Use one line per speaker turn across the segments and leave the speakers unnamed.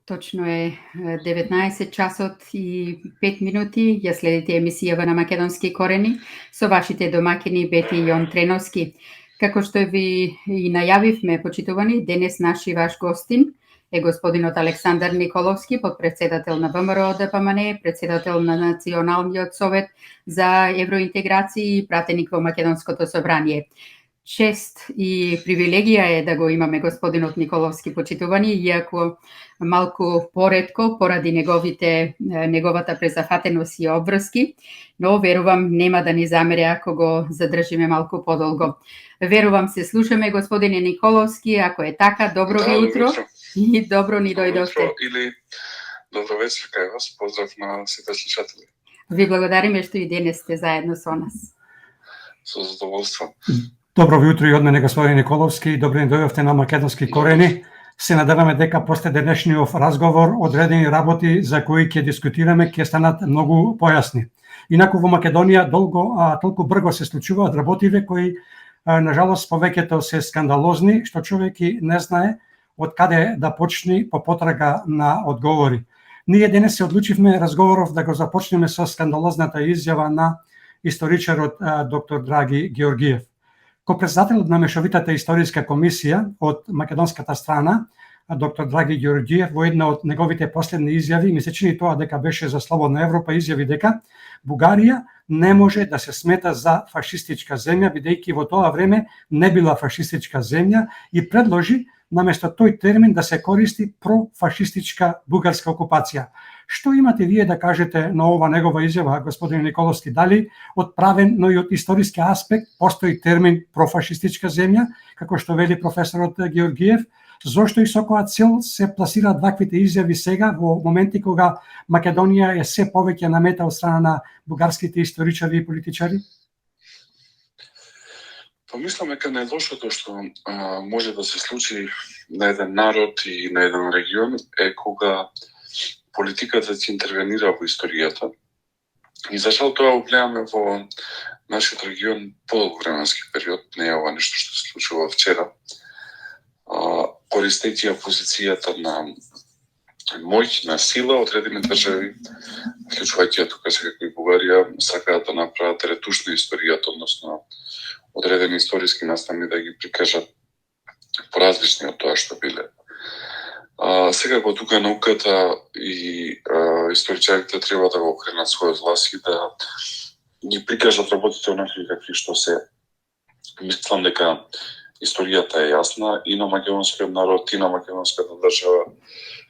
Точно е 19 часот и 5 минути. Ја следите емисијава на Македонски корени со вашите домакини Бети и Јон Треновски. Како што ви и најавивме, почитувани, денес наш и ваш гостин е господинот Александар Николовски, подпредседател на ВМРО ДПМН, председател на Националниот совет за евроинтеграција и пратеник во Македонското собрание. Чест и привилегија е да го имаме господинот Николовски, почитувани, иако малку поретко поради неговата презафатеност и обврски, но верувам нема да ни замере ако го задржиме малку подолго. Верувам се слушаме господине Николовски, ако е така, добро ви утро и добро ни дојдовте.
Или добро вечер кај вас, поздрав на сите слушатели.
Ви благодариме што и денес сте заедно со нас.
Со задоволство.
Добро ви утро и од мене, господин Николовски. Добро ни дојдовте на Македонски корени. Се надеваме дека после денешниот разговор одредени работи за кои ќе дискутираме ќе станат многу појасни. Инаку во Македонија толку брзо се случуваат работиве кои на жалост повеќето се скандалозни, што човек и не знае од каде да почне по потрага на одговори. Ние денес се одлучивме разговоров да го започнеме со скандалозната изјава на историчарот доктор Драги Георгиев. Ко председател на Мешовитата историска комисија од македонската страна, доктор Драги Георгиев во една од неговите последни изјави, ми се чини тоа дека беше за Слободна Европа, изјави дека Бугарија не може да се смета за фашистичка земја, бидејќи во тоа време не била фашистичка земја и предложи наместо тој термин да се користи профашистичка бугарска окупација. Што имате вие да кажете на ова негова изјава, господин Николовски? Дали од правен, но и од историски аспект постои термин профашистичка земја, како што вели професорот Георгиев? Зошто и со која цел се пласираат ваквите изјави сега во моменти кога Македонија е се повеќе намета од страна на бугарските историчари и политичари?
Помислам дека најлошото што може да се случи на еден народ и на еден регион е кога политиката ќе интервенира во историјата. И за жал тоа го гледаме во нашиот регион подолг временски период, не е ова нешто што се случува вчера. Користејќи позицијата на моќ, на сила, одредени држави, вклучувајќи тука сега кои Бугарија, сакаат да направат ретуш на историјата, односно одредени историски настани да ги прикажат поразлични од тоа што биле. Сега го тука науката и историчарите треба да го окренат својот глас и да ги прикажат работите онакви какви што се. Мислам дека историјата е јасна и на македонскиот народ, и на македонската држава,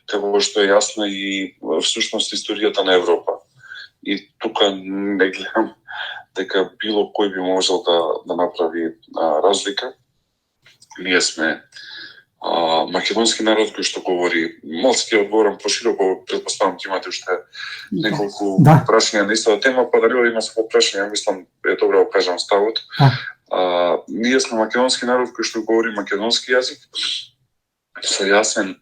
како што е јасна и всушност историјата на Европа. И тука не гледам дека било кој би можел да направи разлика. Ние сме македонски народ кој што говори, малку ќе одговорам пошироко, претпоставам ќе имате уште неколку прашања на истата тема, па дали има со прашања, мислам е добро да кажам ставот. Ние сме македонски народ кој што говори македонски јазик со јасен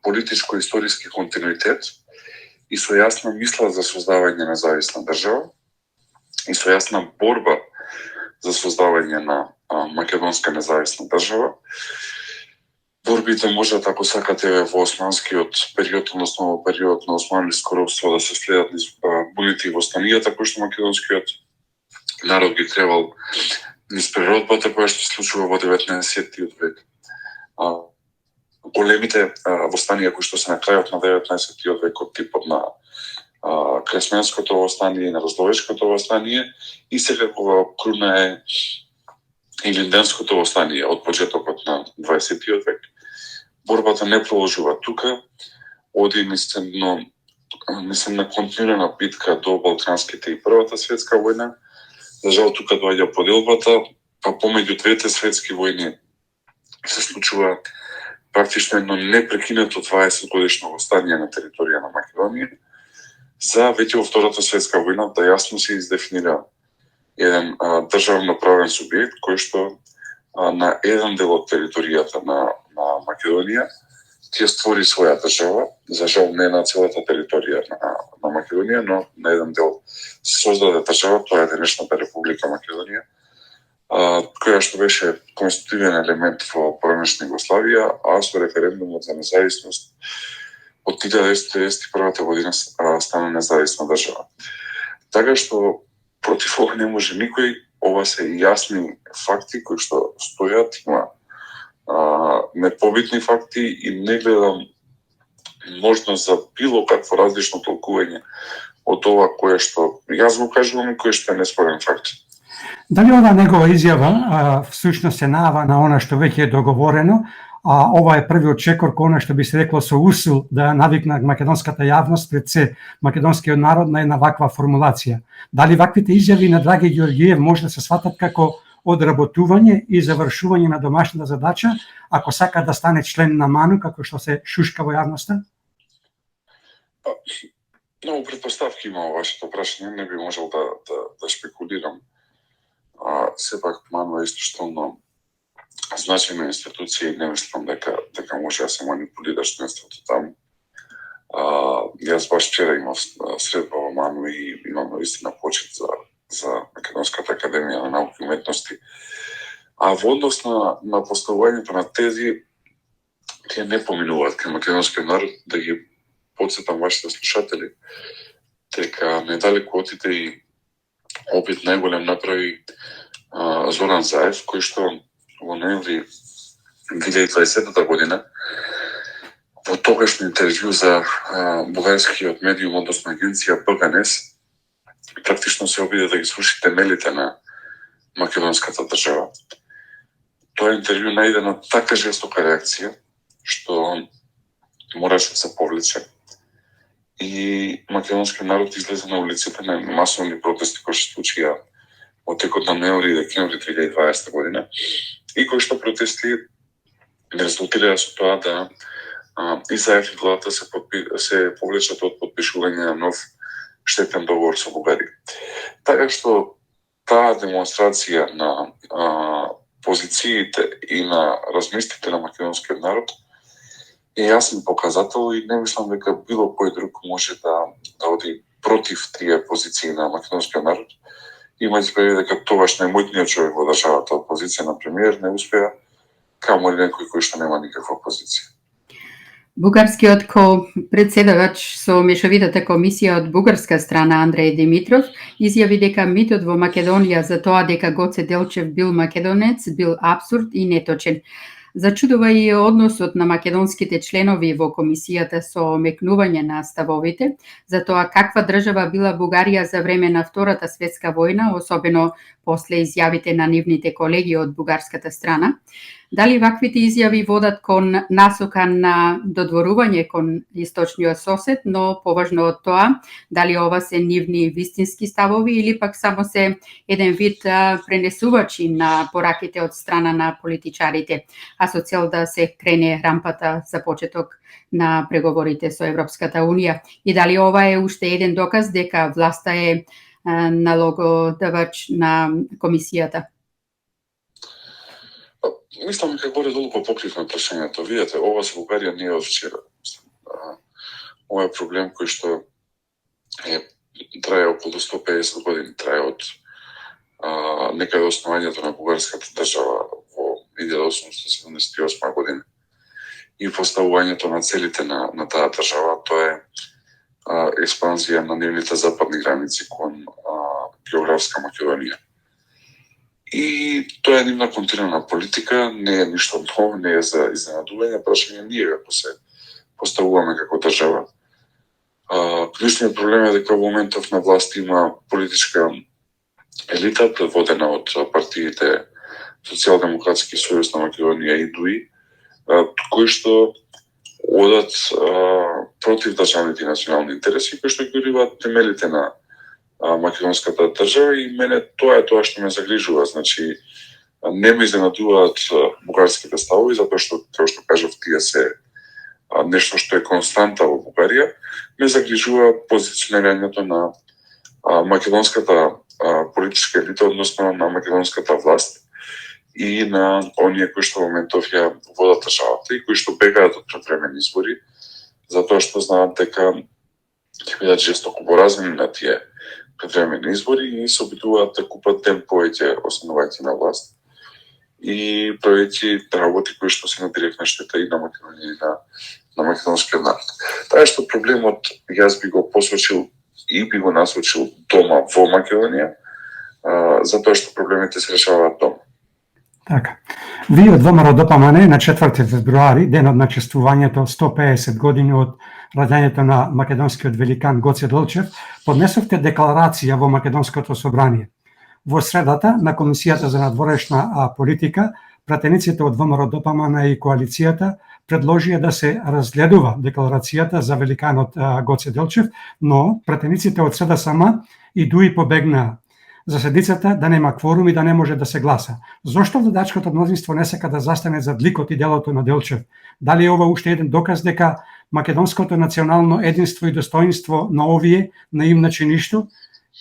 политичко-историски континуитет и со јасна мисла за создавање на независна држава и со јасна борба за создавање на македонска независна држава. Борбите можат, ако сакате, во османскиот период, односно во период на османлиско робство, да се следат низ буните и востанијата кои што македонскиот народ ги требал низ природбата која што се случува во 19 век. Големите востанија кои што се на крајот на 19 век од типот на Кресменското востание и на Раздовечкото востание и секакова круна е Илинденското востание од почетокот на 20 век. Борбата не продолжува тука, оди низ една континуирана битка до Балканските и Првата светска војна. За жал тука доаѓа поделбата, па помеѓу двете светски војни се случува практично едно непрекинато 20 годишно востание на територија на Македонија. За веќе во Втората светска војна да јасно се издефинира еден државно правен субјект кој што на еден дел од територијата на Македонија ќе створи своја држава, за жал не на целата територија на Македонија, но на еден дел се создаде држава, тоа е денешната Република Македонија. која што беше конститутивен елемент во поранешна Југославија, а со референдумот за независност од 1991 година стана независна држава. Така што против ова не може никој, ова се јасни факти кои што стојат, има непобитни факти и не гледам можност за било какво различно толкување од ова кое што јас го кажувам и кое што е неспорен факт.
Дали ова негова изјава всушност се наава на она што веќе е договорено, а ова е првиот чекор кон она што би се рекло со усил да навикна македонската јавност, пред се македонскиот народ, на една ваква формулација? Дали ваквите изјави на Драги Ѓорѓиев може да се сватат како одработување и завршување на домашната задача, ако сака да стане член на МАНУ, како што се шушка во јавноста?
Многу претпоставки има во вашето прашање, не би можел да шпекулирам. Сепак МАНУ е истоштално значајна институција и не мислам дека може да се манипулира членството таму. Јас баш вчера имав средба во МАНУ и имам наистина почит за Македонската академија на науки и уметности. А во однос на поставувањето на тези, тие не поминуваат кај македонскиот народ, да ги подсетам вашите слушатели, дека недалеку отиде и опит најголем направи Зоран Заев, кој што во ноември 2020 година во тогашно интервју за бугарскиот медиум, односно агенција БГНС, практично се обиде да ги слуши темелите на македонската држава. Тоа интервју најде на така жестока реакција, што мораше да се повлече. И македонскиот народ излезе на улиците на масовни протести кои се случија во текот на ноември и декември 2020 година и кои што протести резултираа со тоа да и Заев и владата се повлечат од подпишување на нов штетен договор со Бугарија. Така што таа демонстрација на позициите и на размислите на македонскиот народ е јасен показател и не мислам дека било кој друг може да оди против тие позиции на македонскиот народ. Имајќи предвид дека тогаш најмоćниот човек во државата, од позиција на премиер, не успеа, камо ли некој кој што нема никаква позиција.
Бугарскиот председавач со мешовитата комисија од бугарска страна Андреј Димитров изјави дека митот во Македонија за тоа дека Гоце Делчев бил македонец бил апсурд и неточен. Зачудува и односот на македонските членови во комисијата со мекнување на ставовите за тоа каква држава била Бугарија за време на Втората светска војна, особено после изјавите на нивните колеги од бугарската страна. Дали ваквите изјави водат кон насока на додворување кон источниот сосед, но поважно од тоа, дали ова се нивни вистински ставови или пак само се еден вид пренесувачи на пораките од страна на политичарите, а со цел да се крене рампата за почеток на преговорите со Европската Унија. И дали ова е уште еден доказ дека власта е налогодавач на комисијата?
Мислам дека горе-долу покривме прашањето. Видете, ова со Бугарија не е од вчера. Ова е проблем кој што трае околу 150 години, трае од некаде основањето на бугарската држава во 1878 година. И поставувањето на целите на таа држава, тоа е експанзија на нивните западни граници кон географска Македонија. И тоа е нивна континуирана политика, не е ништо ново, не е за изненадување, прашање ние како се поставуваме како држава. Клучниот проблем е дека во моментов на власт има политичка елита, предводена од партиите Социјалдемократски сојуз на Македонија и ДУИ, кои што одат против државните и национални интереси, кои што ги уриваат темелите на македонската држава и мене тоа е тоа што ме загрижува. Значи, не ме изненадуваат бугарските ставови, затоа што, како што кажав, тие се нешто што е константа во Бугарија. Ме загрижува позиционирањето на македонската политичка елита, односно на македонската власт и на оние кои што во моментов ја водат државата и кои што бегаат од предвременни избори, затоа што знаат дека ќе бидат жестоко поразени на тие пред време на избори и се обидуваат да купат ден повеќе останувајќи на власт и правејќи работи кои што се на директна штета и на Македонија и на македонскиот народ. Така што проблемот јас би го посочил и би го насочил дома во Македонија, затоа што проблемите се решаваат дома.
Така. Вие од ВМРО ДПМН на 4 февруари, денот на чествувањето 150 години од раѓањето на македонскиот великан Гоце Делчев, поднесовте декларација во Македонското собрание. Во средата на Комисијата за надворешна политика, пратениците од ВМРО ДПМН и коалицијата предложија да се разгледува декларацијата за великанот Гоце Делчев, но пратениците од СДСМ и ДУИ побегнаа за седницата да нема кворум и да не може да се гласа. Зошто владачкото мнозинство не сака да застане зад ликот и делото на Делчев? Дали е ова уште еден доказ дека македонското национално единство и достоинство на овие на им начиништо?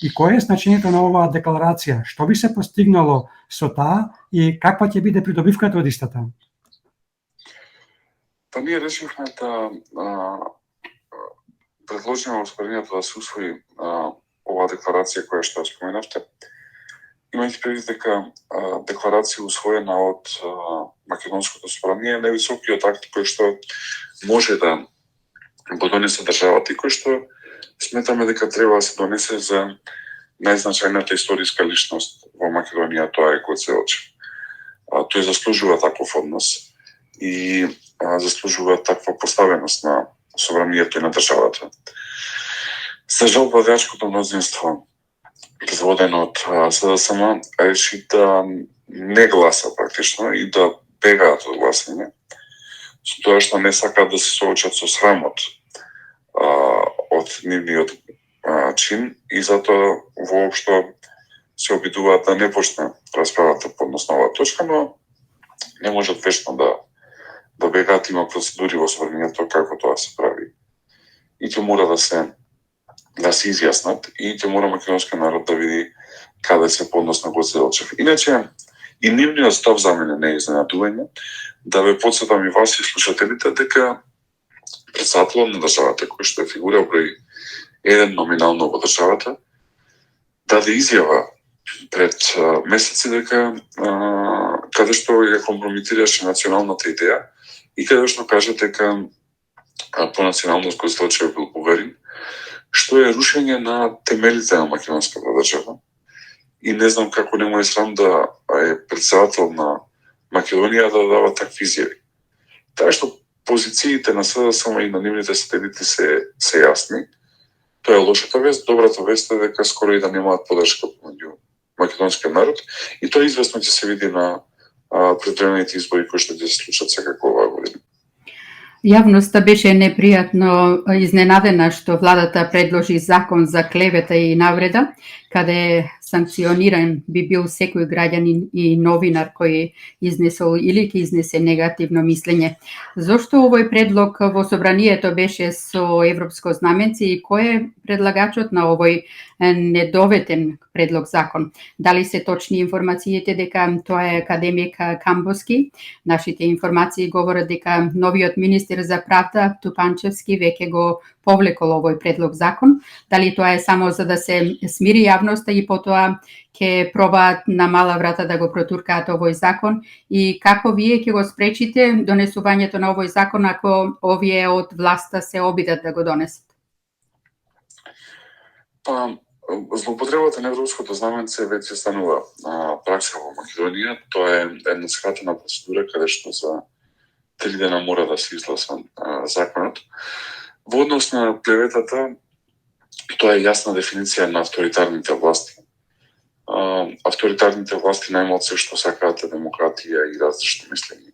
И кое е значењето на оваа декларација? Што би се постигнало со таа и каква ќе биде придобивката од истата?
Па ние решивме да предложиме во собранието да се усвои оваа декларација која што ја споменавте, имајќи предвид дека декларација усвоена од Македонското собрание е највисокиот акт кој што може да го донесе државата и кој што сметаме дека треба да се донесе за најзначајната историска личност во Македонија, тоа е Гоце Делчев. Тој заслужува таков однос и заслужува таква поставеност на собранието и на државата. За жал, владеачкото мнозинство, предводено од СДСМ, реши да не гласа практично и да бегаат од гласање, со тоа што не сакаат да се соочат со срамот од нивниот чин и затоа воопшто се обидуваат да не почне расправата по однос на оваа точка, но не можат вечно да бегаат, има процедури во собранието како тоа се прави. И ќе мора да се изјаснат и ќе мора македонскиот народ да види каде се по однос на Гоце Делчев. Иначе, и нивниот став за мене не е изненадување, да ве потсетам и вас и слушателите дека председателот на државата, кој што е фигура број 1 номинално во државата, даде изјава пред месеци дека каде што ја компрометираше националната идеја и каде што кажа дека по националност Гоце Делчев бил поверен, што е рушење на темелите на македонската држава. И не знам како не му е срам да е председател на Македонија да дава такви изјави. Така што позициите на СДСМ и на нивните сателити се јасни. Тоа е лошата вест. Добрата вест е дека скоро и да немаат подршка меѓу македонскиот народ и тоа известно ќе се види на предвремените избори кои што ќе се случат секако оваа година.
Јавноста беше непријатно изненадена што владата предложи закон за клевета и навреда, каде санкциониран би бил секој граѓанин и новинар кој изнесол или ќе изнесе негативно мислење. Зошто овој предлог во собранието беше со европско знаменце и кој е предлагачот на овој недоветен предлог закон? Дали се точни информациите дека тоа е академик Камбоски? Нашите информации говорат дека новиот министер за правда Тупанчевски веќе го повлекол овој предлог закон. Дали тоа е само за да се смири јавноста и потоа ќе пробаат на мала врата да го протуркаат овој закон и како вие ќе го спречите донесувањето на овој закон ако овие од власта се обидат да го донесат?
Па, злоупотребата на европското знаменце веќе станува пракса во Македонија. Тоа е една скратена процедура каде што за 3 дена мора да се изгласа законот. Во однос на клеветата, тоа е јасна дефиниција на авторитарните власти. Авторитарните власти најмалку се што сакаат е демократија и различно мислење.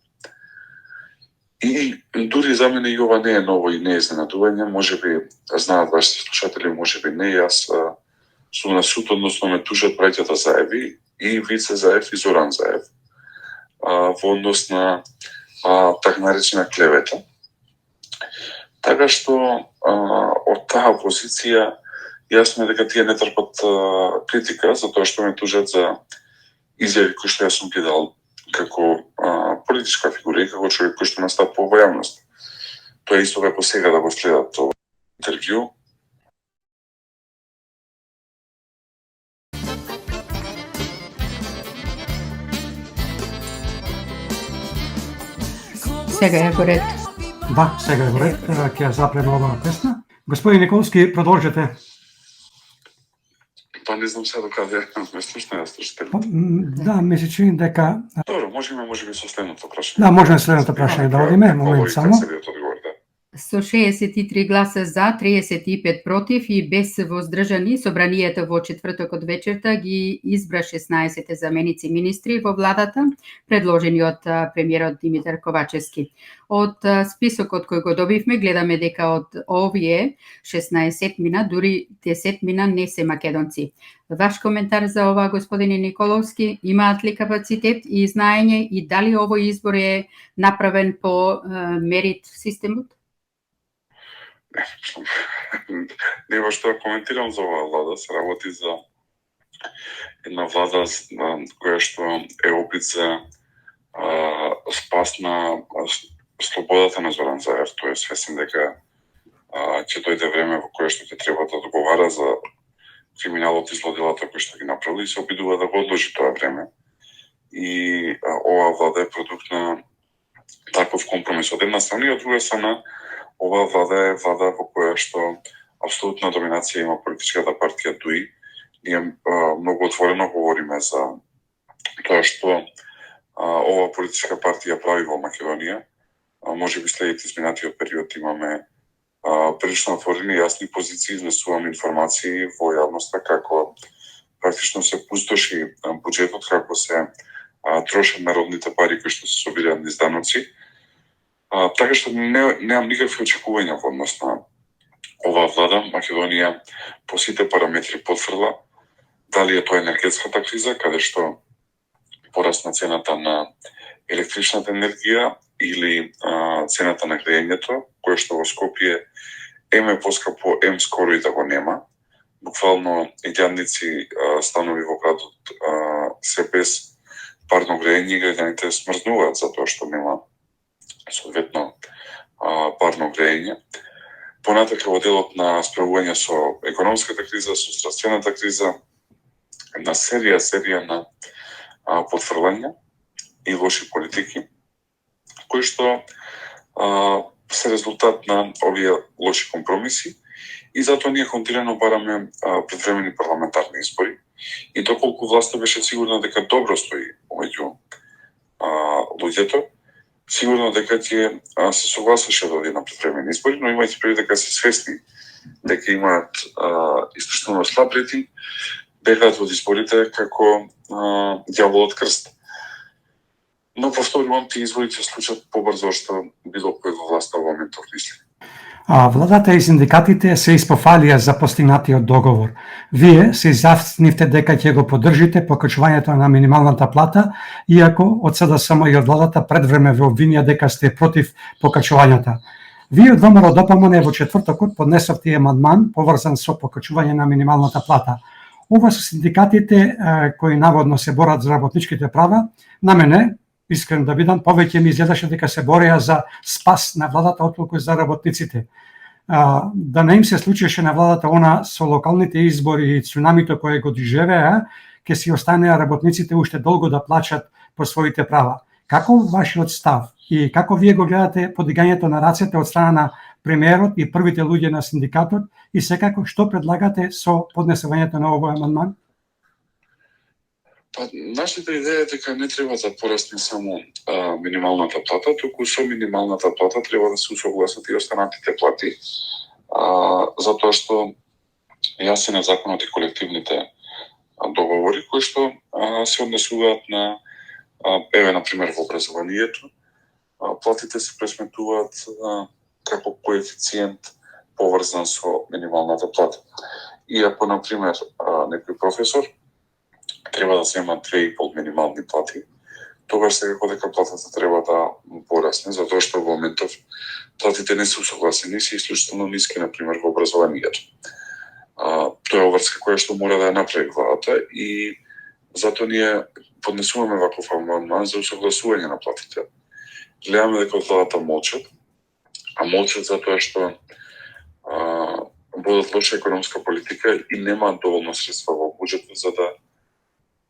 И дури за мене и ова не е ново и не е изненадување, можеби знаат вашите слушатели, можеби не, јас сум на суд, односно ме тужат браќата Заеви и Вице Заев и Зоран Заев во однос на така наречена клевета. Така што од таа позиција јасно е дека тие не трпат критика затоа што ме тужат за изјави кои што јас сум ги дал како политичка фигура и како човек кој што настапува во јавност. Тоа исто како сега да го следат тоа интервју
Сега е во ред.
Да, сега е во ред, ќе ја запреме оваа песна. Господин Николовски, продолжете.
Па не знам сега докаде ме слушна ја слушате.
Да, ми се чини дека...
Добро, можеме со следното прашање.
Да, можеме следното прашање да одиме, момент само.
Со 63 гласа за, 35 против и без воздржани, собранието во четвртокот вечерта ги избра 16 заменици министри во владата, предложени од премиерот Димитар Ковачевски. Од списокот кој го добивме, гледаме дека од овие 16 мина, дури 10 мина не се македонци. Ваш коментар за ова, господине Николовски, имаат ли капацитет и знаење и дали овој избор е направен по мерит системот?
Нема што да коментирам за оваа влада, се работи за една влада која што е опит за спас на слободата на Зоран Заев. Тој е свесен дека ќе дојде време во кое што ќе треба да одговара за криминалот и злоделата кои што ги направили и се обидува да го одложи тоа време. И оваа влада е продукт на таков компромис од една страна и од друга страна оваа влада е влада во која што апсолутна доминација има политичката партија ДУИ. Ние многу отворено говориме за тоа што оваа политичка партија прави во Македонија. Може би следите изминатиот период имаме прилично отворени јасни позиции, изнесуваме информации во јавноста како практично се пустоши буџетот, како се трошат народните пари кои што се собираат низ даноци. Така што немам никакви очекувања во однос на оваа влада. Македонија по сите параметри потврдила дали е тоа енергетската криза, каде што порасна цената на електричната енергија или цената на грејењето, кое што во Скопје е поскапо, скоро и да го нема. Буквално илјадници станови во градот се без парно грејење, граѓаните смрзнуваат за тоа што нема соодветно парно грејење. Понатака во делот на справување со економската криза, со здравствената криза, една серија на потврлања и лоши политики, кои што се резултат на овие лоши компромиси и затоа ние континуирано бараме предвремени парламентарни избори. И доколку власта беше сигурна дека добро стои помеѓу луѓето, сигурно дека ќе се согласеше да оди на предвремени избори, но имајќи предвид дека се свесни дека имаат исклучително слаб рейтинг, бегаат од изборите како ѓаволот крст. Но повторувам, тие избори ќе случат побрзо што било кој во власта во моментов мисли.
Владата и синдикатите се испофалија за постигнатиот договор. Вие се изјаснивте дека ќе го поддржите покачувањето на минималната плата, иако од СДСМ и од владата пред време ве обвинија дека сте против покачувањата. Вие од ВМРО ДПМН во четвртокот поднесовте амандман поврзан со покачување на минималната плата. Ова со синдикатите кои наводно се борат за работничките права, на мене, искрен да бидам, повеќе ми изгледаше дека се бореа за спас на владата отколку за работниците. Да не им се случеше на владата она со локалните избори и цунамито кое го доживеа, ќе си останеа работниците уште долго да плачат по своите права. Како вашиот став и како вие го гледате подигањето на рацете од страна на премиерот и првите луѓе на синдикатот и секако што предлагате со поднесувањето на овој амандман?
Нашата идеја е дека не треба да порасне само минималната плата, туку со минималната плата треба да се усогласат и останатите плати, затоа што јасен е законот и колективните договори кои што се однесуваат на например во образованието, платите се пресметуваат како коефициент поврзан со минималната плата. И ако например некој професор треба да зема 2,5 минимални плати, тогаш секако дека платата треба да порасне, затоа што во моментов платите не се усогласени, се исклучително ниски, например, во образованието. Тоа е обврска која што мора да ја направи владата и затоа ние поднесуваме ваков амандман за усогласување на платите. Гледаме дека од владата молчат, а молчат затоа што водат лоша економска политика и немаат доволно средства во буџетот за да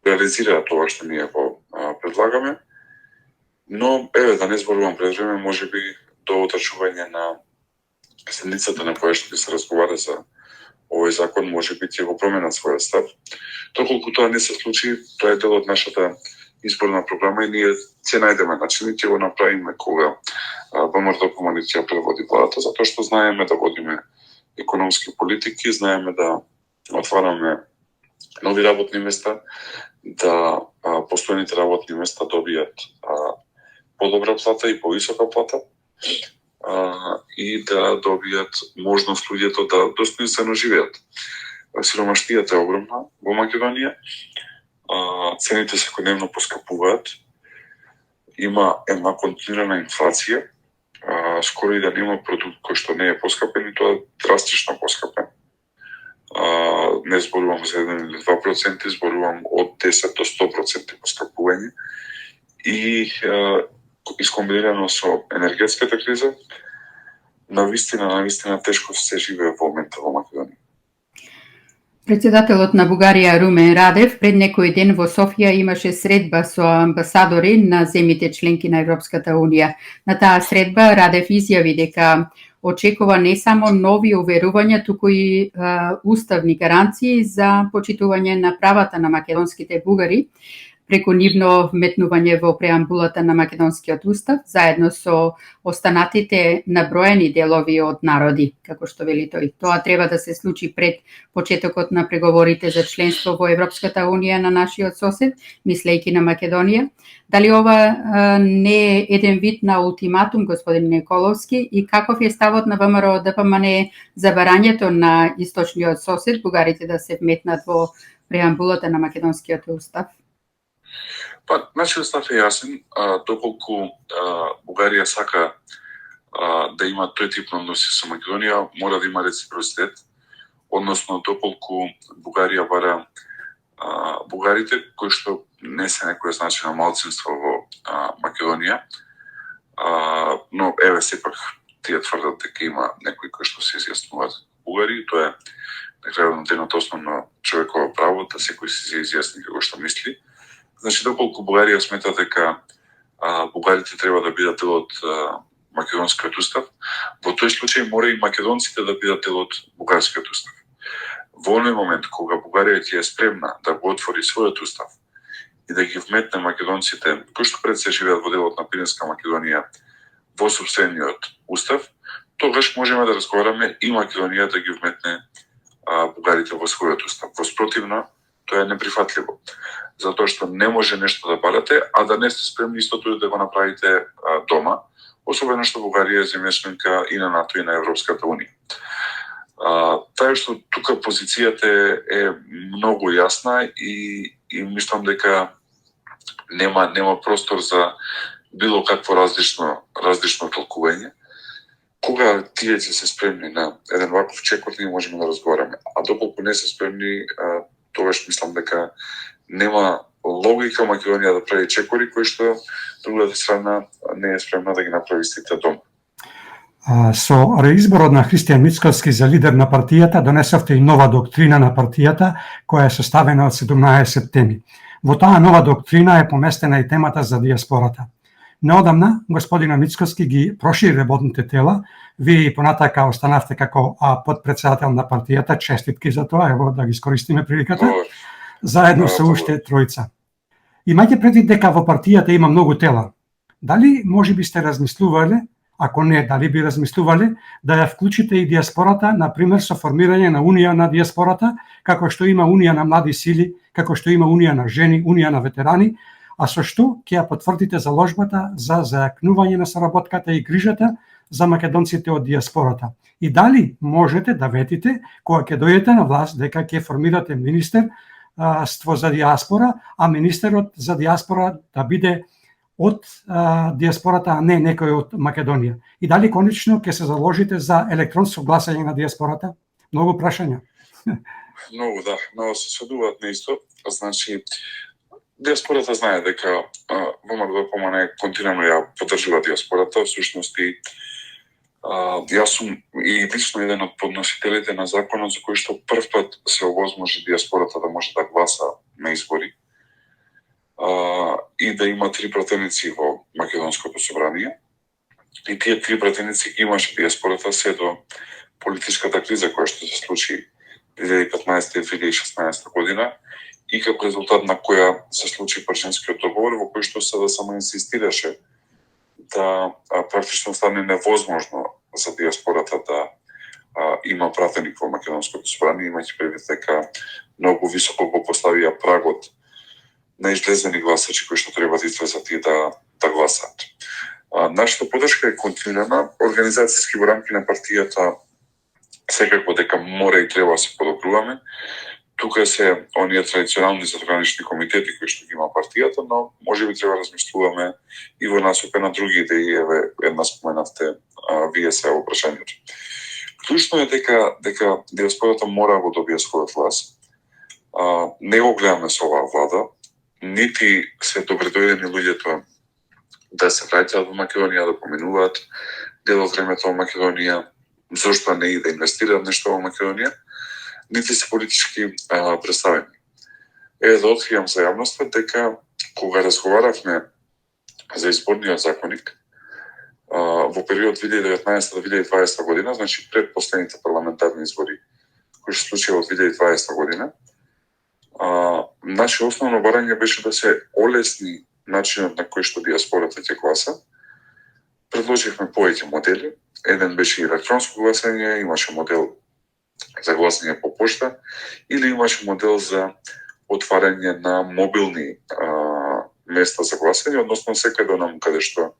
реализираат тоа што ние го предлагаме. Но, еве, да не зборувам пред време, може би до отрачување на седницата на која што ќе се разговара за овој закон, може би ќе го променат својот став. Доколку тоа не се случи, тоа е дел од нашата изборна програма и ние ќе најдеме начин и ќе го направиме кога ВМРО ќе преводи владата, затоа што знаеме да водиме економски политики, знаеме да отвараме нови работни места, да постојните работни места добијат подобра плата и повисока плата и да добијат можност луѓето да достоинствено живеат. Сиромаштијата е огромна во Македонија, цените секојдневно поскапуваат, има една континуирана инфлација, скоро и да нема продукт кој што не е поскапен и тоа драстично поскапен. Не зборувам за 1 или 2%, зборувам од 10 до 100% поскапување и искомбинирано со енергетската криза, навистина тешко се живее во момента во Македонија.
Председателот на Бугарија Румен Радев пред некој ден во Софија имаше средба со амбасадори на земите членки на Европската Унија. На таа средба Радев изјави дека очекува не само нови уверувања, туку и уставни гаранции за почитување на правата на македонските бугари преку нивно вметнување во преамбулата на македонскиот устав, заедно со останатите наброени делови од народи, како што вели тој. Тоа треба да се случи пред почетокот на преговорите за членство во Европската Унија на нашиот сосед, мислејќи на Македонија. Дали ова не е еден вид на ултиматум, господин Николовски, и каков е ставот на ВМРО ДПМН за барањето на источниот сосед, бугарите да се вметнат во преамбулата на македонскиот устав?
Па, нашиот став е јасен, доколку Бугарија сака да има тој тип на односи со Македонија, мора да има реципроцитет, односно доколку Бугарија бара бугарите, кои што не се некоја значајно малцинство во Македонија, но еве сепак тие тврдат дека има некои кои што се изјаснуваат бугари, тоа е на крајот на денот основно човеково право да секој се изјасни како што мисли. Значи, доколку Бугарија смета дека бугарите треба да бидат дел од македонскиот устав, во тој случај мора и македонците да бидат дел од бугарскиот устав. Во оној момент кога Бугарија ќе е спремна да го отвори својот устав и да ги вметне македонците, кои што пред се живеат во делот на Пиринска Македонија, во сопствениот устав, тогаш можеме да разговараме и Македонија да ги вметне бугарите во својот устав. Во спротивно, тоа е неприфатливо, затоа што не може нешто да барате, а да не сте спремни истото да го направите дома, особено што Бугарија е земја членка и на НАТО и на Европската Унија. Тај што тука позицијата е многу јасна и мислам дека нема простор за било какво различно толкување. Кога тие ќе се спремни на еден ваков чекор, ние можеме да разговараме. А доколку не се спремни, тогаш мислам дека нема логика Македонија да прави чекори кои што другата страна не е спремна да ги направи сите дома.
Со реизборот на Христијан Мицкоски за лидер на партијата донесовте и нова доктрина на партијата која е составена од 17 теми. Во таа нова доктрина е поместена и темата за диаспората. Неодамна господина Мицкоски ги прошири работните тела, вие и понатака останавте како подпредседател на партијата, честитки за тоа, ево да ги искористиме приликата, заедно со уште тројца. Имајќи предвид дека во партијата има многу тела, дали можеби сте размислувале, ако не, дали би размислувале да ја вклучите и диаспората, например со формирање на Унија на диаспората, како што има Унија на млади сили, како што има Унија на жени, Унија на ветерани, а со што ќе ја потврдите заложбата за зајакнување на соработката и грижата за македонците од диаспората. И дали можете да ветите, кога ќе дојдете на власт, дека ќе формирате министерство за диаспора, а министерот за диаспора да биде од диаспората, а не некој од Македонија. И дали конечно ќе се заложите за електронско гласање на диаспората? Многу прашања.
Многу, да. Многу се сведуваат на исто. Значи, диаспората знае дека ВМРО ДПМН континуирано ја поддржува диаспората. Всушност јас сум и лично еден од подносителите на законот за кој што прв пат се овозможи диаспората да може да гласа на избори. и да има 3 пратеници во Македонското собрание. И тие 3 пратеници ги имаше диаспората се до политичката криза која што се случи 2015 и 2016 година и како резултат на која се случи Пршинскиот договор во кој што се да само инсистираше да практично стане невозможно за диаспората да има пратеник во Македонското собрание, имајќи предвид дека многу високо го поставија прагот на излезени гласачи кои што треба да излезат и да гласат. Нашата подршка е континуирана. Организацијски во рамки на партијата секако дека мора и треба да се подобруваме. Тука се оние традиционални задгранични комитети кои што ги има партијата, но можеби треба да размислуваме и во насока на други идеи, еве една споменавте вие се во прашањето. Клучно е дека диаспората мора да добие својот глас. Не го гледаме со оваа влада, нити се добредојдени луѓето да се враќаат во Македонија, да поминуваат дел од времето во Македонија, зошто не и да инвестираат нешто во Македонија, нити се политички представени. Да откријам за јавноста дека кога разговаравме за изборниот законник во период 2019-2020 година, значи пред последните парламентарни избори кои се случија во 2020 година, наше основно барање беше да се олесни начинот на кој што диаспората ќе гласа. Предложивме повеќе модели. Еден беше електронско гласање, имаше модел за гласање по пошта или имаше модел за отварање на мобилни места за гласање, односно секаде онаму каде што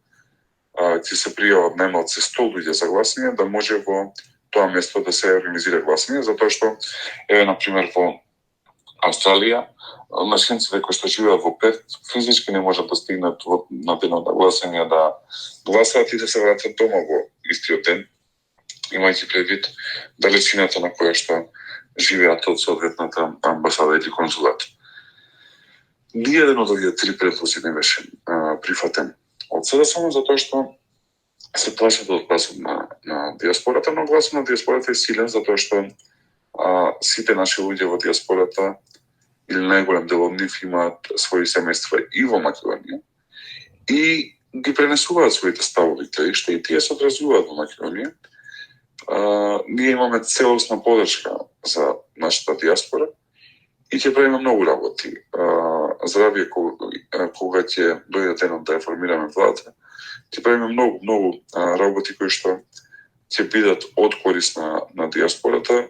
ќе се пријават најмалку 100 луѓе за гласање, да може во тоа место да се организира гласање, затоа што еве на пример во Австралија нашинците кои што живеат во Перт физички не можат да стигнат на денот на гласање да гласаат и да се вратат дома во истиот ден, имајќи предвид далечината на која што живеат од соодветната амбасада или конзулат. Ниеден од овие 3 предлози не беше прифатен од СДСМ, затоа што се плашат од гласот на диаспората, но гласот на диаспората е силен затоа што сите наши луѓе во диаспората или најголем дел од нив имаат своји семејства и во Македонија и ги пренесуваат своите ставови, што и тие се одразуваат во Македонија. Ние имаме целосна подршка за нашата диаспора и ќе правиме многу работи. Здравие кога ќе дојде денот да ја формираме владата, ќе правиме многу работи кои што ќе бидат од корист на диаспората,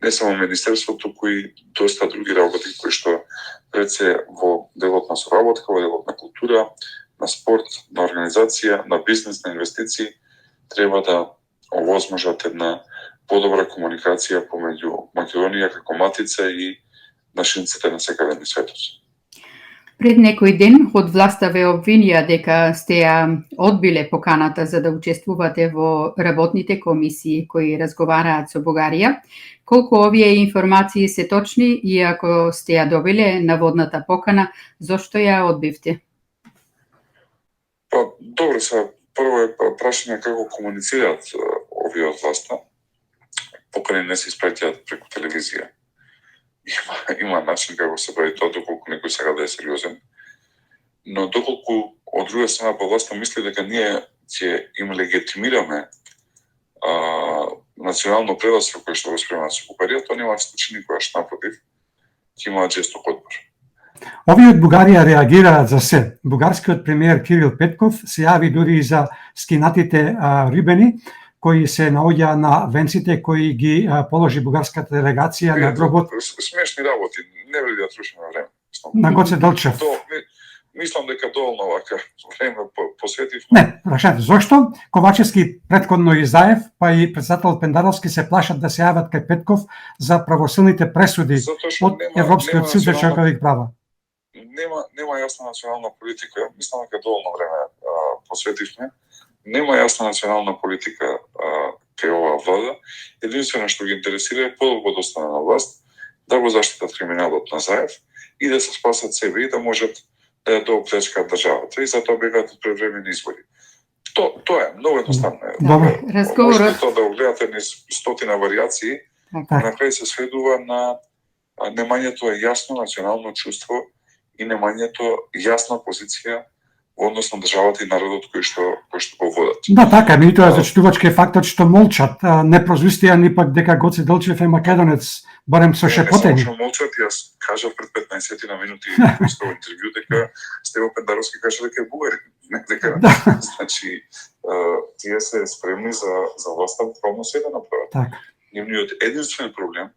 не само Министерството, туку и доста други работи кои што пред се во делот на соработка, во делот на култура, на спорт, на организација, на бизнес, на инвестиции, треба да овозможат една подобра комуникација помеѓу Македонија како матица и нашинците на секаде на светот.
Пред некој ден од власта ве обвинија дека сте ја одбиле поканата за да учествувате во работните комисии кои разговараат со Бугарија. Колку овие информации се точни и ако сте ја добиле наводната покана, зошто ја одбивте?
Добро, прво е прашање како комуницираат овие од власта. Покани не се испраќаат преку телевизија. Има начин како се прави тоа, доколку некој сега да е сериозен. Но доколку од друга страна по власта мисли дека ние ќе им легитимираме национално предавство кое што го спремаат со Бугарија, тоа нема случај никогаш, напротив, ќе имаат жесток одбор.
Овие од Бугарија реагираат за се. Бугарскиот премиер Кирил Петков се јави дури и за скинатите рибени кои се наоѓа на венците кои ги положи бугарската делегација на гробот.
Смешни работи, не вреди да трошиме време.
На Гоце Делчев.
Мислам дека доволно вака време посветив.
Не, рашете, зошто Ковачевски претходно и Заев, па и председател Пендаровски се плашат да се јават кај Петков за правосилните пресуди од Европскиот суд за човекови права?
Нема јасна национална политика. Мислам дека доволно време посветивме. Нема јасна национална политика кај оваа влада. Единствено што ги интересира е подолго да остане на власт, да го заштитат криминалот на Заев и да се спасат себе и да можат да ја доплечкаат државата и затоа бегаат од превремени избори. Тоа е многу едноставно. Можете тоа да го гледате низ стотина варијации, на крај се сведува на немањето е јасно национално чувство и немањето јасна позиција во однос на државата и народот кој што го водат.
Да, така, ми тоа е зачудувачки фактот што молчат, не прозвистија ни пак дека Гоце Делчев е македонец, барем со шепотење.
Не само што молчат, јас кажав пред 15 на минути во интервју дека Стево Пендаровски кажа дека е бугарин, не дека значи тие се спремни за власта буквално се да направат.
Така.
Нивниот единствен проблем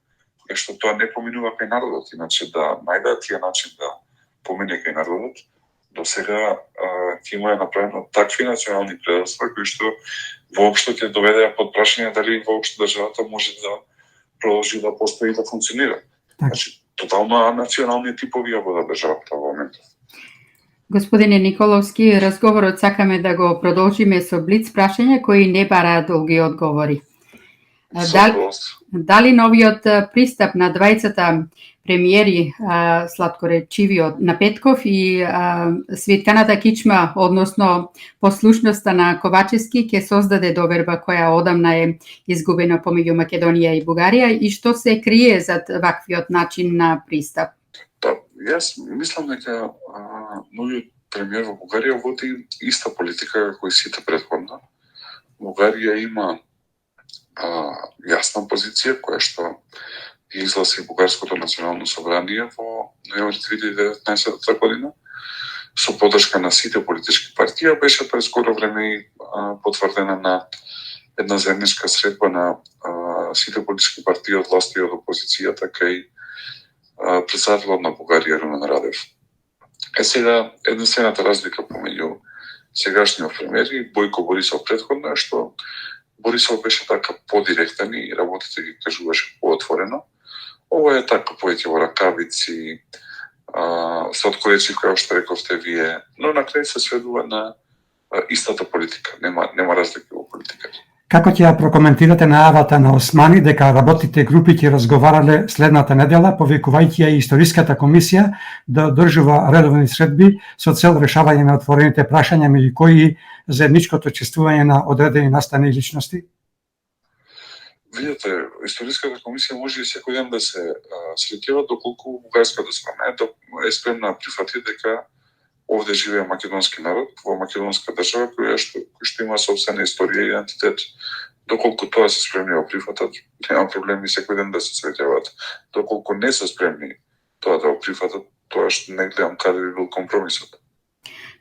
е што тоа не поминува кај народот, иначе да најдат тие начин да помине кај народот. До сега ќе има направено такви национални предавства кои што воопшто ќе доведеа под прашање дали воопшто државата може да продолжи да постои и да функционира. Значи, тотално национални типови ја водат државата во моментот.
Господине Николовски, разговорот сакаме да го продолжиме со блиц прашања кои не бараат долги одговори. Дали новиот пристап на двајцата премиери, сладкоречивиот на Петков и свитканата кичма, односно послушноста на Ковачевски, ќе создаде доверба која одамна е изгубена помеѓу Македонија и Бугарија, и што се крие зад ваквиот начин на пристап?
Да, јас мислам дека новиот премиер во Бугарија води иста политика како и сите претходна. Бугарија има јасна позиција која што изгласи Бугарското национално собрание во ноември 2019 година со поддршка на сите политички партии. Беше пред скоро време и потврдена на една заедничка средба на сите политички партии од власта и од опозицијата кај председателот на Бугарија Румен Радев. Сега единствената разлика помеѓу сегашниот премиер и Бојко Борисов претходно е што Борисов беше така подиректен и работите ги кажуваше поотворено. Ова е така поеќе во ракавици, сладкоречив, како што рековте вие, но на крај се сведува на истата политика. Нема разлика во политиката.
Како ќе ја прокоментирате најавата на Османи дека работните групи ќе разговарале следната недела, повикувајќи ја и Историската комисија да одржува редовни средби со цел решавање на отворените прашања, меѓу кои заедничкото чествување на одредени настани личности?
Видете, Историската комисија може и секој ден да се среќава доколку бугарската страна е спремна да прифати дека овде живее македонски народ во македонска држава кој што има собствена историја и идентитет. Доколку тоа се спремни да прифатат, нема проблеми секој ден да се среќаваат. Доколку не се спремни тоа да го прифатат, тоа што не гледам каде би бил компромисот.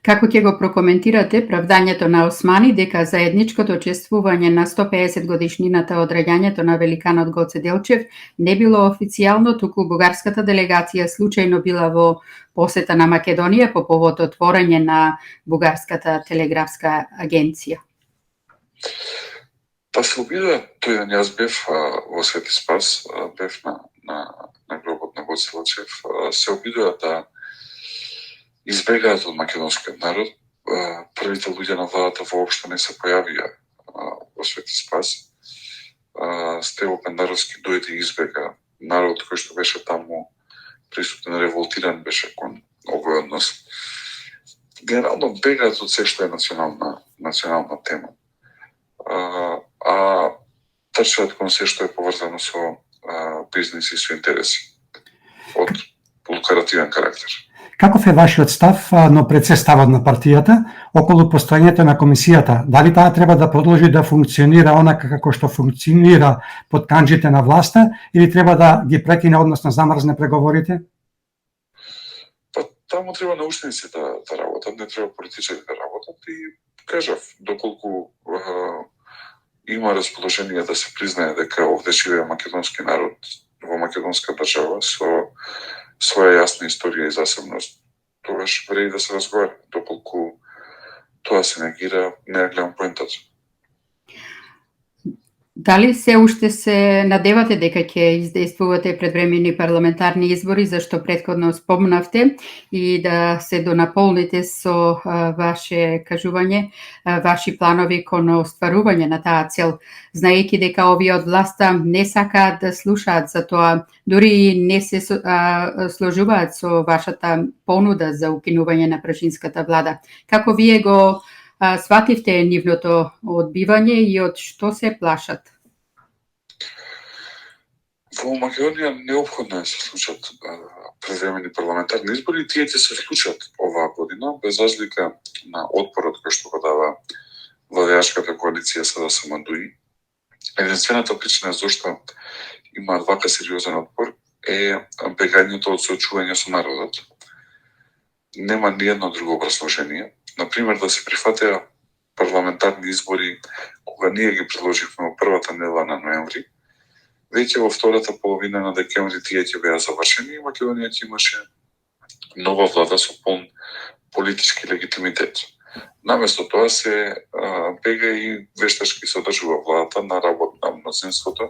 Како ќе го прокоментирате правдањето на Османи дека заедничкото чествување на 150 годишнината од раѓањето на великанот Гоце Делчев не било официјално, туку бугарската делегација случајно била во посета на Македонија по повод отворање на бугарската телеграфска агенција?
Па се обидува, тој ден јас бев во Свети Спас, бев на гробот на Гоце Делчев, се обидува да избегаат од македонскиот народ. Првите луѓе на владата воопшто не се појавија во Свети Спас. Стево Пендаровски дојде и избега. Народ кој што беше таму присутен, револтиран беше кон овој однос. Генерално бегаат од се што е национална тема. Трчаат кон се што е поврзано со бизнис и со интереси од лукративен карактер.
Каков е вашиот став, но пред се ставот на партијата, околу постојањето на комисијата? Дали таа треба да продолжи да функционира онака како што функционира под канџите на власта или треба да ги прекине, односно замрзне преговорите?
Па таму треба научници да работат, не треба политичари да работат и кажав, доколку има расположение да се признае дека овде живее македонски народ во македонска држава со своја јасна историја и засебност, тогаш вреди да се разговара. Доколку тоа се негира, не гледам поентата.
Дали се уште се надевате дека ќе издействувате предвремени парламентарни избори, зашто претходно спомнавте, и да се донаполните со ваше кажување, ваши планови кон остварување на таа цел, знаејќи дека овие од власта не сакаат да слушаат за тоа, дури не се сложуваат со вашата понуда за укинување на прашинската влада. Како вие го свативте нивното одбивање и од што се плашат?
Во Македонија неопходно е се случат превремени парламентарни избори, тие ќе се случат оваа година, без разлика на отпорот кој што го дава владеачката коалиција СДСМ-ДУИ. Единствената причина зашто има вака сериозен отпор е бегањето од соочување со народот. Нема ниедно друго образложение. Например, да се прифатеа парламентарни избори кога ние ги предложивме во првата недела на ноември, веќе во втората половина на декември тие ќе беа завршени и Македонија ќе имаше нова влада со полн политички легитимитет. Наместо тоа се бега и вештачки се одржува владата на работ на мнозинството,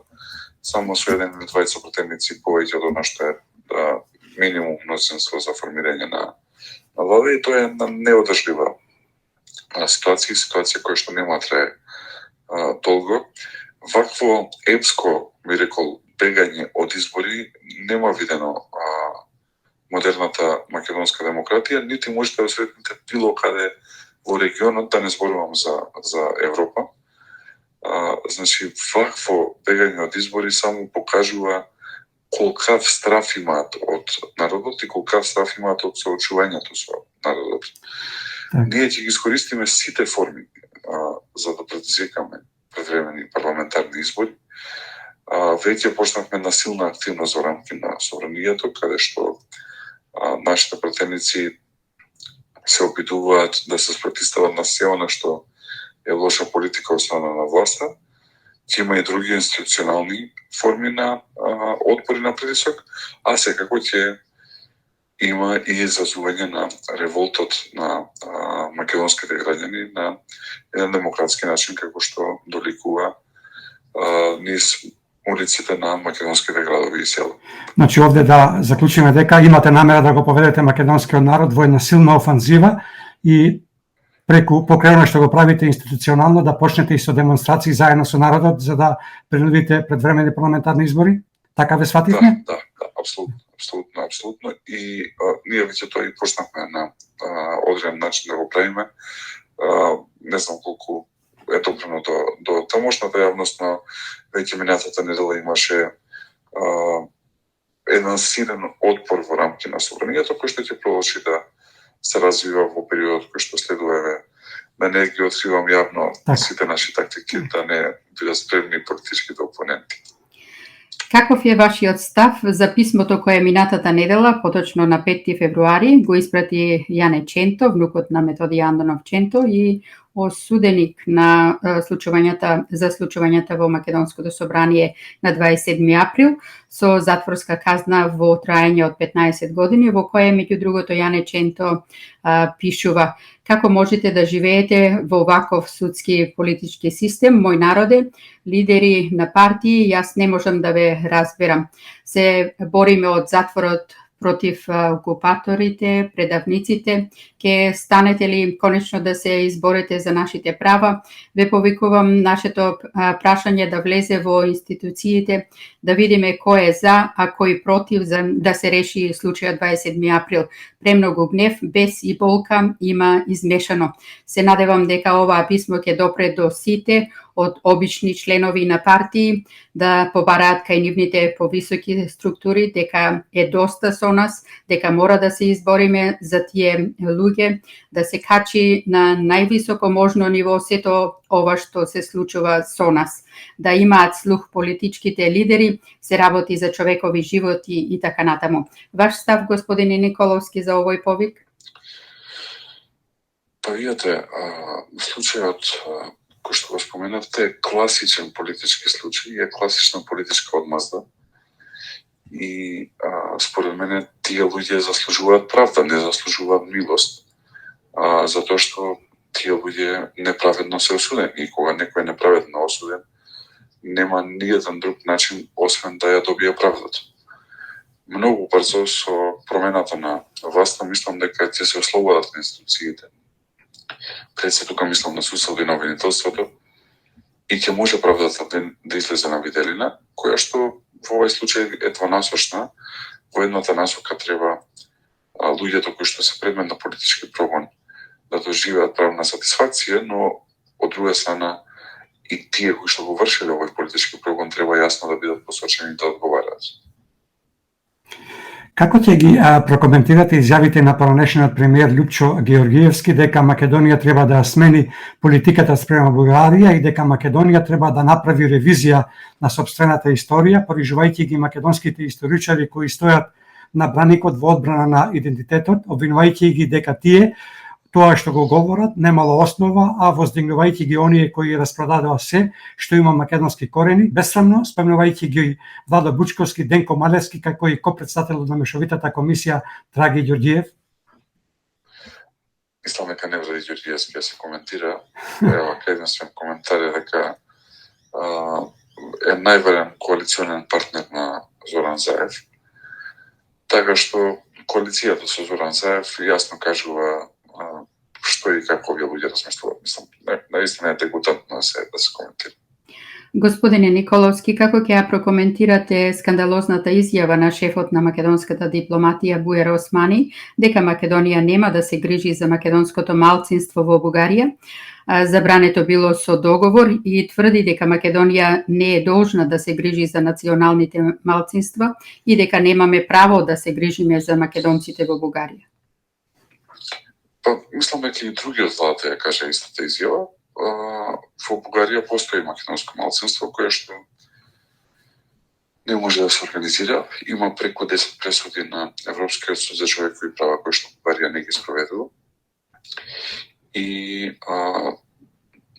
само со еден или двајца претендици повеќе од она што е минимум мнозинство за формирање на влада, и тоа е една неодржлива ситуација која што нема трае долго. Вакво епско, би рекол, бегање од избори нема видено модерната македонска демократија, нити можете да сретнете било каде во регионот, да не зборувам за Европа. Значи, вакво бегање од избори само покажува колкав страф имаат од народот и колкав страф имаат од соочувањето со народот. Ние ќе ги искористиме сите форми за да предизвикаме превремени парламентарни избори. Веќе почнавме на силна активност во рамки на собранието, каде што нашите претендици се обидуваат да се спротивстават на се она што е лоша политика од страна на власта. Ќе има и други институционални форми на отпори на притисок, а секако ќе има и изазување на револтот на македонските граѓани на еден демократски начин, како што доликува низ улиците на македонските градови и села.
Значи, овде да заклучиме дека имате намера да го поведете македонскиот народ во една силна офанзива и покрај она што го правите институционално, да почнете и со демонстрации заедно со народот за да принудите предвремени парламентарни избори? Така ве свативме?
Да, апсолутно. И ние веќе тоа и почнавме на одреден начин да го правиме. Не знам колку е допрено до тамошната јавност, но веќе минатата недела имаше еден силен отпор во рамки на собранието, кој што ќе продолжи да се развива во периодот кој што следува. Да не ги откривам јавно сите наши тактики, да не бидат спремни политичките опоненти.
Каков е вашиот став за писмото кое минатата недела, поточно на 5 февруари, го испрати Јане Ченто, внукот на Методи Андонов Ченто и осуденик на случувањата во Македонското собрание на 27 април со затворска казна во траење од 15 години, во кое меѓу другото Јане Ченто пишува: како можете да живеете во ваков судски политички систем, мој народе, лидери на партии, јас не можам да ве разберам. Се бориме од затворот против окупаторите, предавниците. Ке станете ли конечно да се изборите за нашите права? Ве повикувам нашето прашање да влезе во институциите, да видиме кој е за, а кој против, за да се реши случајот 27 април. Премногу гнев, бес и болка има измешано. Се надевам дека оваа писмо ќе допре до сите од обични членови на партии, да побараат кај нивните повисоки структури дека е доста со нас, дека мора да се избориме за тие луѓе, да се качи на највисоко можно ниво сето ова што се случува со нас, да имаат слух политичките лидери, се работи за човекови животи и така натаму. Ваш став, господине Николовски, за овој повик?
Па видите, случајот кој што го споменавте е класичен политички случај, е класична политичка одмазда. И според мене тие луѓе заслужуваат правда, не заслужуваат милост, затоа што тие луѓе неправедно се осудени. И кога некој е неправедно осуден, нема ниеден друг начин освен да ја добие правдата. Многу брзо со промената на власта мислам дека ќе се ослободат институциите. Пред се тука мислам на судството и на обвинителството, и ќе може правдата да излезе на виделина, која што во овој случај е двонасочна. Во едната насока треба луѓето кои што се предмет на политички прогон да доживеат правна сатисфакција, но од друга страна и тие кои што го вршеле овој политички прогон треба јасно да бидат посочени да одговараат.
Како ќе ги прокоментирате изјавите на поранешниот премиер Лјупчо Георгиевски дека Македонија треба да смени политиката спрема Бугарија и дека Македонија треба да направи ревизија на сопствената историја, порижувајќи ги македонските историчари кои стојат на браникот во одбрана на идентитетот, обвинувајќи ги дека тие тоа што го говорат немало основа, а воздигнувајќи ги оние кои распродадоа се што има македонски корени, бесрамно спомнувајќи ги Владо Бучковски, Денко Малевски, како и копредседател на мешовитата комисија Драги Ѓорѓиев?
Мислам дека не вреди Ѓорѓиевски да се коментира. Ева, единствен коментар е дека е најверен коалиционен партнер на Зоран Заев, така што коалицијата со Зоран Заев јасно кажува што и како овие луѓе размислуваат. Мислам, наистина е дегутантно да се коментира.
Господине Николовски, како ќе ја прокоментирате скандалозната изјава на шефот на македонската дипломатија Бујар Османи дека Македонија нема да се грижи за македонското малцинство во Бугарија? Забрането било со договор и тврди дека Македонија не е должна да се грижи за националните малцинства и дека немаме право да се грижиме за македонците во Бугарија.
Па, мислам дека и другиот владата ја кажа истата изјава. Во Бугарија постои македонско малцинство кое што не може да се организира. Има преку 10 пресуди на Европскиот суд за човекови права кои што Бугарија не ги спроведува. И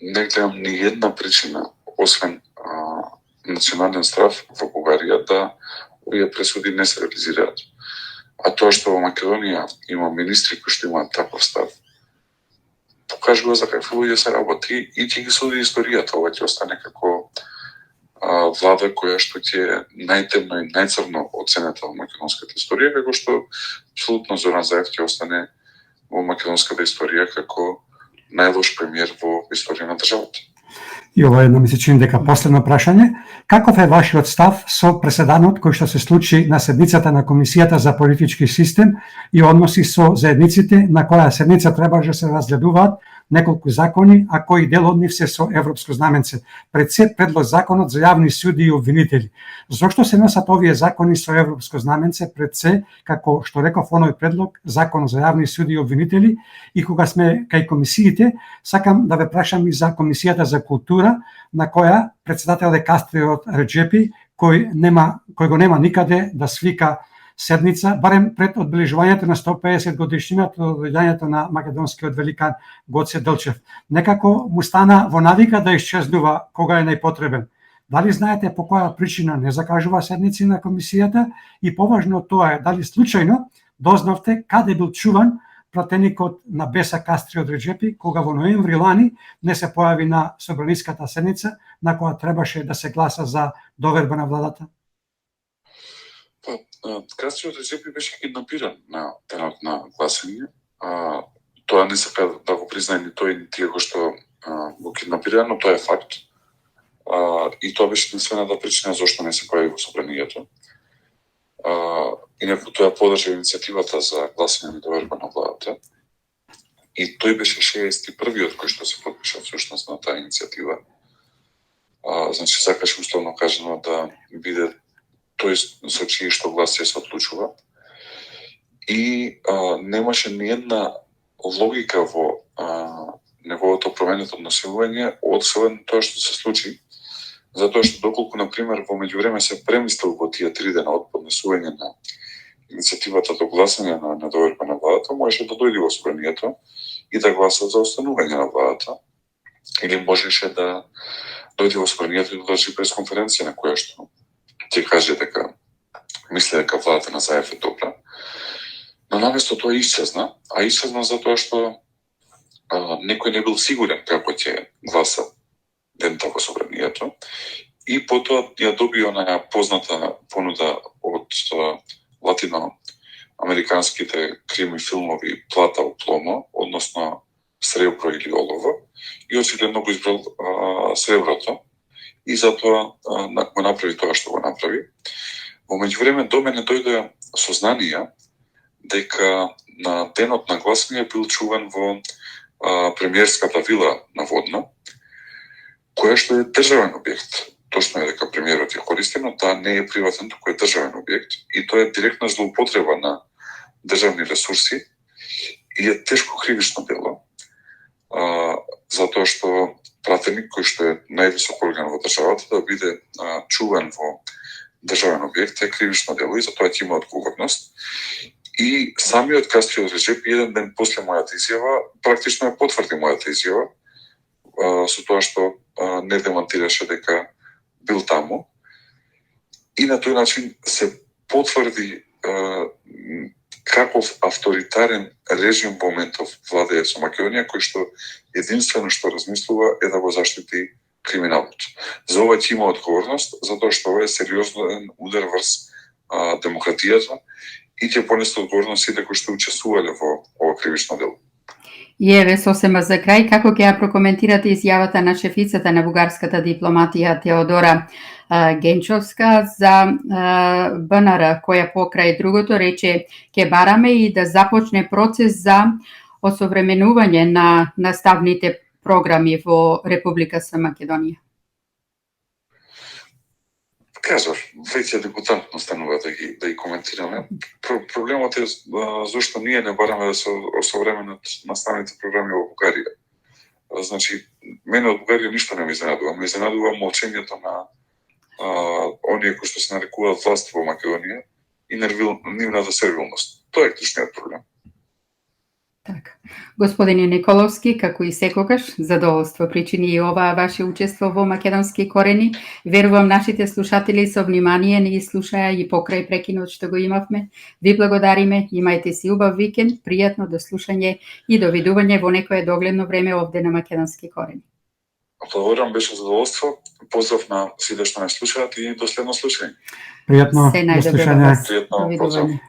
не гледам ни една причина, освен национален страв во Бугарија, да овие пресуди не се реализираат. А тоа што во Македонија има министри кои што имаат таков став, покажува за какви луѓе се работи и ќе ги суди историјата. Ова ќе остане како влада која што ќе е најтемно и најцрно оценета во македонската историја, како што апсолутно Зоран Заев ќе остане во македонската историја како најлош премиер во историја на државата.
И ова едно ми се чини дека последно прашање. Каков е вашиот став со преседанот кој што се случи на седницата на Комисијата за политички систем и односи со заедниците, на која седница требаше да се разгледуваат неколку закони, а кои дел од нив се со европско знаменце, пред се предлог законот за јавни суди и обвинители. Зошто се носат овие закони со европско знаменце пред се, како што реков оној предлог, закон за јавни суди и обвинители, и кога сме кај комисиите, сакам да ве прашам и за Комисијата за култура, на која председател е Кастриот Реджепи, кој го нема никаде да свика седница, барем пред одбележувањето на 150 годишнината од доаѓањето на македонскиот великан Гоце Делчев. Некако му стана во навика да исчезнува кога е најпотребен. Дали знаете по која причина не закажува седници на комисијата и поважно тоа е дали случајно дознавте каде бил чуван пратеникот на Беса Кастриот Реджепи кога во ноември лани не се појави на собраниската седница на која требаше да се гласа за доверба на владата?
Кастриот Реджепи беше киднапиран на денот на гласање. Тоа не сака да го признае ни тој ни тие кои што го киднапиран, но тоа е факт. И тоа беше единствената причина зашто не се појави во собранието. Инаку тоа подржа иницијативата за гласање на доверба на владата. И тој беше 61-виот кој што се подпиша всушност на таа иницијатива. Значи сакаше условно кажано да биде тој со чие што глас се одлучува. И немаше ни една логика во неговото променето однесување, освен тоа што се случи, затоа што доколку, например, во меѓувреме се премислил во тие 3 дена од поднесување на иницијативата до гласање на недоверба на владата, можеше да дојде во собранието и да гласа за останување на владата, или можеше да дојде во собранието и да држи пресконференција на која што ќе каже дека мисли дека владата на Заев е добра. Но наместо тоа исчезна, а исчезна затоа што некој не бил сигурен како ќе гласа дента во собранието и потоа ја доби онаа позната понуда од латиноамериканските крими филмови Плата у пломо, односно сребро или олово, и очигледно го избрал среброто и затоа го направи тоа што го направи. Во меѓувреме до мене дојде сознанија дека на денот на гласање бил чуван во премиерската вила на Водна, која што е државен објект. Точно е дека премиерот ја користено, таа не е приватен, туку е државен објект и тоа е директна злоупотреба на државни ресурси и е тешко кривично дело, затоа што пратеник кој што е највисок орган во државата да биде чуван во државен објект е кривично дело и затоа ќе има одговорност. И самиот Кастрио Реджепи еден ден после мојата изјава практично ја потврди мојата изјава со тоа што не демонтираше дека бил таму. И на тој начин се потврди каков авторитарен режим во моментов владее со Македонија, кој што единствено што размислува е да го заштити криминалот. За ова ќе има одговорност, затоа што ова е сериозен удар врз демократијата и ќе понесе одговорност сите кои што учествувале во ова кривично дело.
И еве сосема за крај, како ќе ја прокоментирате изјавата на шефицата на бугарската дипломатија Теодора Генчовска за БНР, која покрај другото рече ќе бараме и да започне процес за осовременување на наставните програми во Република Македонија?
Кажав, веќе дебутантно станува да ги коментираме. Проблемот е зашто ние не бараме да се осовременат наставните програми во Бугарија. Значи, мене од Бугарија ништо не ме изненадува. Ме изненадува молчењето на оние кои што се нарекуваат власт во Македонија и нивната сервилност. Тоа е клучниот проблем.
Така. Господине Николовски, како и секогаш, задоволство причини и оваа ваше учество во Македонски корени. Верувам нашите слушатели со внимание не ги слушаја и покрај прекинот што го имавме. Ви благодариме, имајте си убав викенд, пријатно до слушање и до видување во некое догледно време овде на Македонски корени.
Благодарам, беше задоволство. Поздрав на сите што не слушаат и до следно слушање.
Пријатно,
Се
до
најдобро
слушање.
вас.
Пријатно,
До видување.